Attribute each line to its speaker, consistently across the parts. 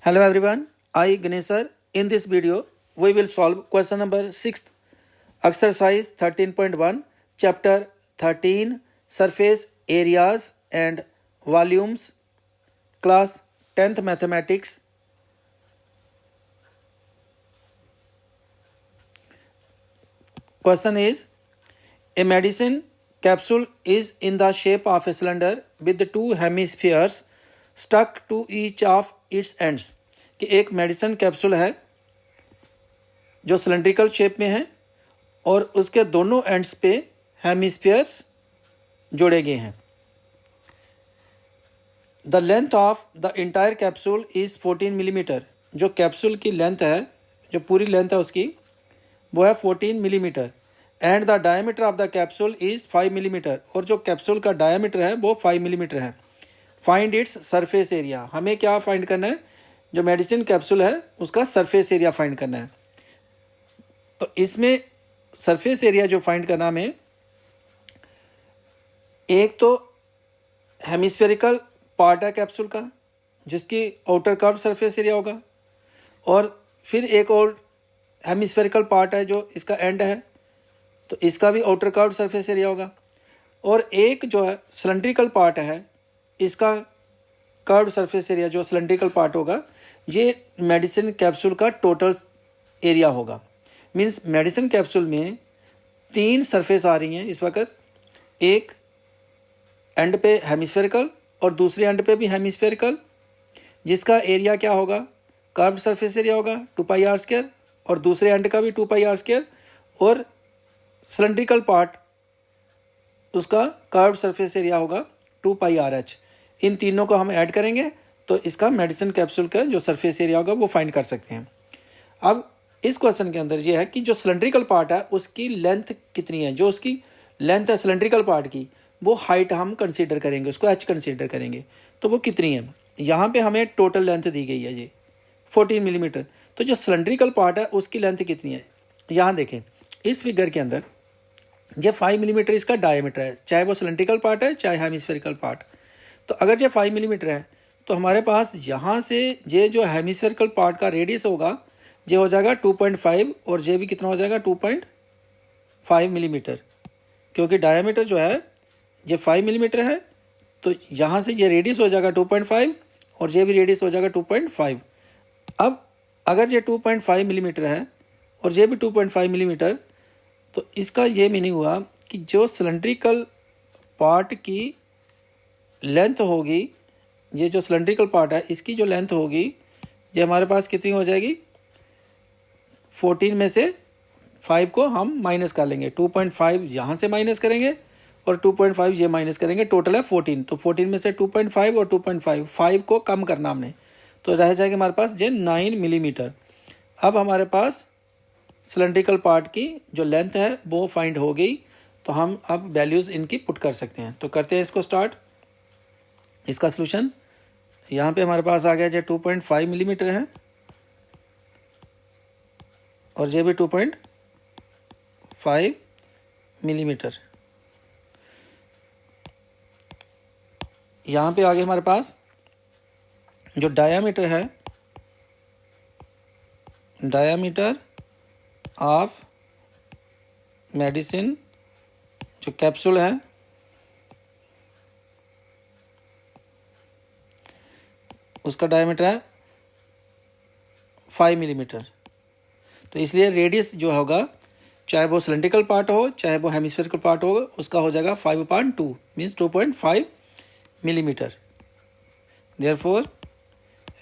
Speaker 1: Hello everyone, I Ganesh sir. In this video, we will solve question number 6, exercise 13.1, chapter 13, surface areas and volumes, class 10th mathematics. Question is, a medicine capsule is in the shape of a cylinder with two hemispheres stuck to each of its ends. कि एक medicine capsule है जो cylindrical shape में है और उसके दोनों ends पे हेमिस्फीयर्स जोड़े गए हैं. The length of the entire capsule is 14 millimetre. जो कैप्सूल की लेंथ है, जो पूरी लेंथ है उसकी, वो है 14 millimetre. And the diameter of the capsule is 5 millimetre. और जो कैप्सूल का डायमीटर है वो 5 मिलीमीटर है. Find its surface area. हमें क्या फाइंड करना है? जो मेडिसिन कैप्सूल है उसका सरफेस एरिया फाइंड करना है. तो इसमें सरफेस एरिया जो फाइंड करना हमें, एक तो हेमिस्फेरिकल पार्ट है कैप्सूल का जिसकी आउटर कर्व सरफेस एरिया होगा, और फिर एक और हेमिस्फेरिकल पार्ट है जो इसका एंड है, तो इसका भी आउटर कर्व सरफेस एरिया होगा. और एक जो है सिलेंड्रिकल पार्ट है, इसका कर्व सरफेस एरिया जो सिलेंड्रिकल पार्ट होगा, ये मेडिसिन कैप्सूल का टोटल एरिया होगा. मींस मेडिसिन कैप्सूल में 3 सरफेस आ रही हैं इस वक्त. एक एंड पे हेमिस्फेरिकल और दूसरे एंड पे भी हेमिस्फेरिकल, जिसका एरिया क्या होगा? कर्व सरफेस एरिया होगा 2πr², और दूसरे एंड का भी 2πr², और सिलेंड्रिकल पार्ट उसका कर्व सरफेस एरिया होगा 2πrh. इन तीनों को हम ऐड करेंगे तो इसका मेडिसिन कैप्सूल का जो सरफेस एरिया होगा वो फाइंड कर सकते हैं. अब इस क्वेश्चन के अंदर ये है कि जो सिलेंड्रिकल पार्ट है उसकी लेंथ कितनी है. जो उसकी लेंथ है सिलेंड्रिकल पार्ट की, वो हाइट हम कंसीडर करेंगे, उसको h कंसीडर करेंगे. तो वो कितनी है? यहाँ पे हमें टोटल लेंथ दी गई है जी 14 मिलीमीटर. तो जो सिलेंड्रिकल पार्ट है उसकी लेंथ कितनी है? यहाँ देखें इस फिगर के अंदर ये 5 मिलीमीटर इसका डायमीटर है, चाहे वो सिलेंड्रिकल पार्ट है चाहे हेमिस्फेरिकल पार्ट. तो अगर ये 5 मिलीमीटर है तो हमारे पास यहाँ से ये जो हेमिस्फेरिकल पार्ट का रेडियस होगा ये हो जाएगा 2.5, और ये भी कितना हो जाएगा 2.5 मिलीमीटर. क्योंकि डायमीटर जो है ये 5 मिलीमीटर है, तो यहाँ से ये रेडियस हो जाएगा 2.5 और ये भी रेडियस हो जाएगा 2.5. अब अगर ये 2.5 मिलीमीटर है और ये भी 2.5 मिलीमीटर, तो इसका ये मीनिंग हुआ कि जो सिलेंड्रिकल पार्ट की लेंथ होगी, ये जो सिलेंड्रिकल पार्ट है इसकी जो लेंथ होगी ये हमारे पास कितनी हो जाएगी? 14 में से 5 को हम माइनस कर लेंगे, 2.5 यहाँ से माइनस करेंगे और 2.5 ये माइनस करेंगे, टोटल है 14. तो 14 में से 2.5 और 2.5, 5 को कम करना हमने, तो रह जाएगा हमारे पास ये 9 मिलीमीटर. अब हमारे पास सिलेंड्रिकल पार्ट की जो लेंथ है वो फाइंड हो गई. तो हम अब वैल्यूज़ इनकी पुट कर सकते हैं. तो करते हैं इसको स्टार्ट. इसका सलूशन यहाँ पे हमारे पास आ गया जो 2.5 मिलीमीटर है और ये भी 2.5 मिलीमीटर. यहाँ पे आगे हमारे पास जो डायामीटर है, डायामीटर ऑफ मेडिसिन जो कैप्सूल है उसका डायमीटर है 5 मिलीमीटर. तो इसलिए रेडियस जो होगा, चाहे वो सिलेंड्रिकल पार्ट हो चाहे वो हेमिस्फेरिकल पार्ट हो, उसका हो जाएगा 5/2 means 2.5 millimetre. Therefore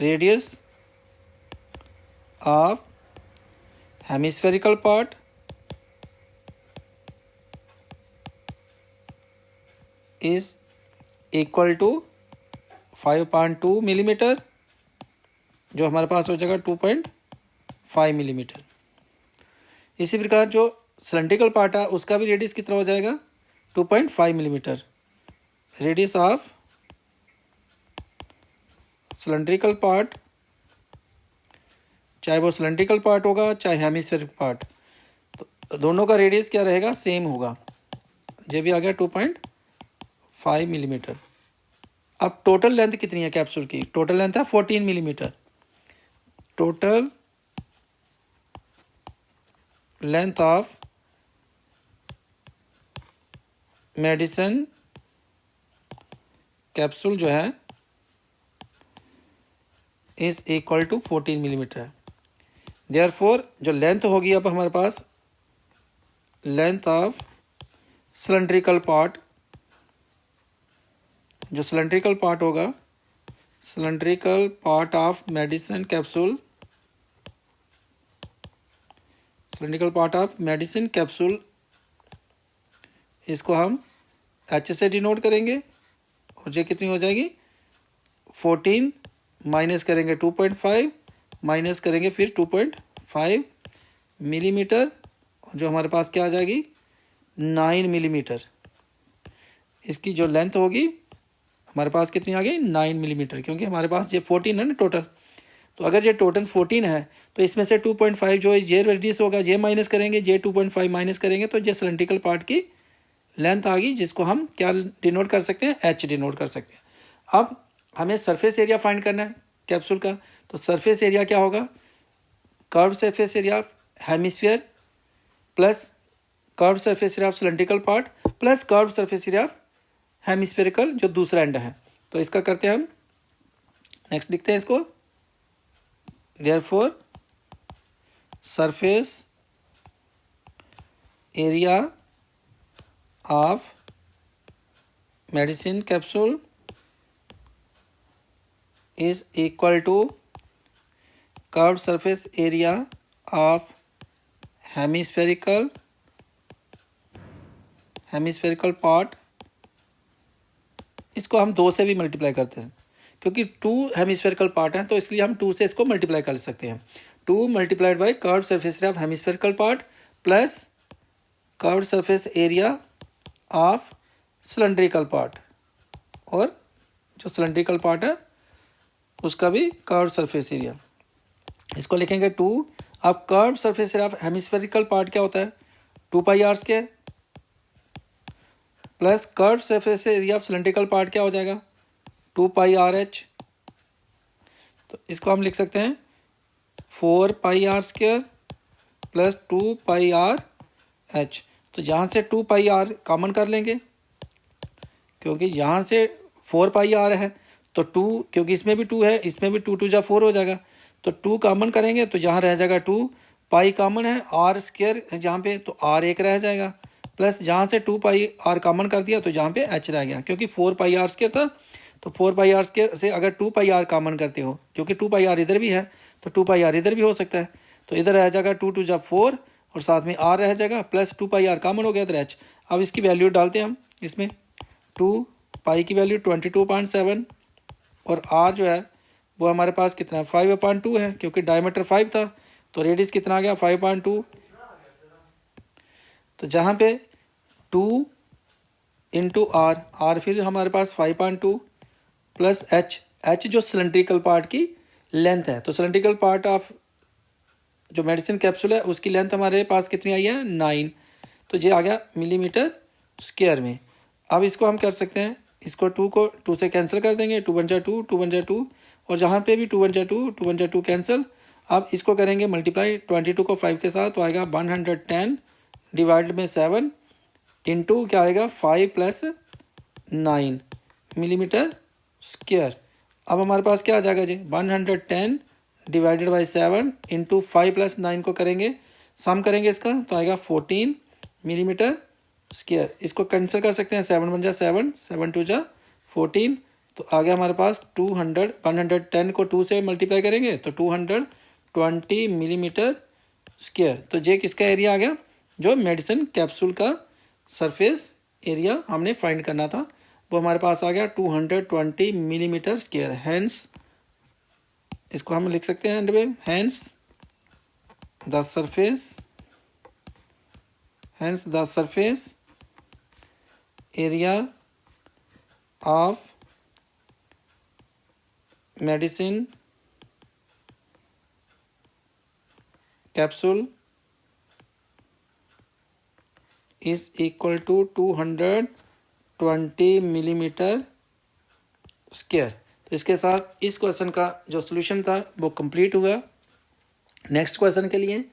Speaker 1: radius of hemispherical part is equal to 5/2 millimetre, जो हमारे पास हो जाएगा 2.5 मिलीमीटर. इसी प्रकार जो सिलेंड्रिकल पार्ट है उसका भी रेडियस कितना हो जाएगा? 2.5 millimetre. Radius of cylindrical part, चाहे वो सिलेंड्रिकल पार्ट होगा चाहे हेमिस्फेरिकल पार्ट, तो दोनों का रेडियस क्या रहेगा? सेम होगा. ये भी आ गया 2.5 मिलीमीटर. अब टोटल लेंथ कितनी है कैप्सूल की? टोटल लेंथ है 14 मिलीमीटर. Total length of medicine capsule जो है is equal to 14 millimetre. Therefore जो लेंथ होगी अब हमारे पास, लेंथ ऑफ सिलेंड्रिकल पार्ट, जो सिलेंड्रिकल पार्ट होगा, cylindrical part of medicine capsule, cylindrical part of medicine capsule, इसको हम एच से डिनोट करेंगे और ये कितनी हो जाएगी 14 माइनस करेंगे 2.5 माइनस करेंगे फिर 2.5 मिलीमीटर, जो हमारे पास क्या आ जाएगी 9 मिलीमीटर। इसकी जो लेंथ होगी हमारे पास कितनी आ गई 9 मिलीमीटर, क्योंकि हमारे पास ये 14 है ना टोटल। तो अगर ये टोटल 14 है तो इसमें से 2.5 जो ये रेडियस होगा ये माइनस करेंगे, ये 2.5 माइनस करेंगे, तो ये सिलेंड्रिकल पार्ट की लेंथ आ गई, जिसको हम क्या डिनोट कर सकते हैं, एच डिनोट कर सकते हैं। अब हमें सरफेस एरिया फाइंड करना है कैप्सूल का। तो सरफेस एरिया क्या होगा, curve surface area of hemisphere plus curve surface area of cylindrical part plus curve surface area of hemispherical जो दूसरा एंड है। तो इसका करते हैं हम, नेक्स्ट लिखते हैं इसको, therefore surface area of medicine capsule is equal to curved surface area of hemispherical part। इसको हम 2 से भी मल्टीप्लाई करते हैं, क्योंकि 2 हेमिस्फेरिकल पार्ट हैं तो इसलिए हम 2 से इसको मल्टीप्लाई कर सकते हैं। 2 multiplied by curve surface area of hemispherical part plus curve surface area of cylindrical part, और जो सिलेंड्रिकल पार्ट है उसका भी कर्व सरफेस एरिया। इसको लिखेंगे 2। अब curve surface area of hemispherical part क्या होता है 2πr² plus curve surface area of cylindrical part क्या हो जाएगा 2πrh। तो इसको हम लिख सकते हैं 4πr² प्लस 2πrh। तो यहाँ से 2πr कॉमन कर लेंगे, क्योंकि यहाँ से 4πr है तो 2, क्योंकि इसमें भी 2 है, इसमें भी 2 2 जा 4 हो जाएगा, तो 2 कॉमन करेंगे तो यहाँ रह जाएगा 2, पाई कॉमन है, आर स्क्वायर है जहाँ पे, तो आर एक रह जाएगा, प्लस जहाँ से 2πr कॉमन कर दिया तो जहाँ पे h रह गया, क्योंकि 4πr² था। तो 4πr² से अगर 2πr कॉमन करते हो, क्योंकि 2πr इधर भी है तो 2πr इधर भी हो सकता है, तो इधर रह जाएगा 2 2 जा 4 और साथ में r रह जाएगा, प्लस 2πr कॉमन हो गया इधर h। अब इसकी वैल्यू डालते हैं हम इसमें, 2 पाई की वैल्यू 22.7 और r जो है वो हमारे पास कितना है 5/2 है, क्योंकि डायमीटर 5 था तो रेडियस कितना आ गया 5/2। तो जहाँ पे 2 इंटू आर फिर हमारे पास 5/2 प्लस h जो सिलेंड्रिकल पार्ट की लेंथ है। तो सिलेंड्रिकल पार्ट ऑफ जो मेडिसिन कैप्सूल है उसकी लेंथ हमारे पास कितनी आई है 9, तो ये आ गया मिलीमीटर स्क्वायर में। अब इसको हम कर सकते हैं, इसको 2 को 2 से कैंसिल कर देंगे, 2 1 जा 2 2 1 जा 2, और जहाँ पे भी 2 1 जा 2 2 1 जा 2 कैंसिल। अब इसको करेंगे मल्टीप्लाई 22 को 5 के साथ, तो आएगा 110 डिवाइड में 7 इंटू क्या आएगा 5 प्लस 9 मिलीमीटर स्क्वायर। अब हमारे पास क्या आ जाएगा जी 110 डिवाइडेड बाई 7 इंटू 5 प्लस 9 को करेंगे, सम करेंगे इसका तो आएगा 14 मिलीमीटर स्क्वायर। इसको कैंसिल कर सकते हैं, 7 1 जा 7 7 2 जा 14, तो आ गया हमारे पास 200। 110 को 2 से मल्टीप्लाई करेंगे तो 220 मिलीमीटर स्क्वायर। तो ये किसका एरिया आ गया, जो मेडिसिन कैप्सूल का सरफेस एरिया हमने फाइंड करना था वो हमारे पास आ गया 220 मिलीमीटर स्क्वायर। हैंस इसको हम लिख सकते हैं एंड में, hence the surface area of medicine capsule is equal to 220 millimetre square. तो इसके साथ इस क्वेश्चन का जो सॉल्यूशन था वो कंप्लीट हुआ। नेक्स्ट क्वेश्चन के लिए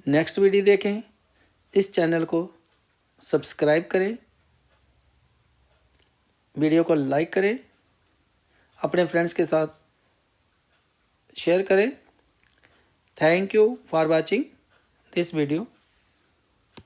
Speaker 1: नेक्स्ट वीडियो देखें, इस चैनल को सब्सक्राइब करें, वीडियो को लाइक करें, अपने फ्रेंड्स के साथ शेयर करें। Thank you for watching this video.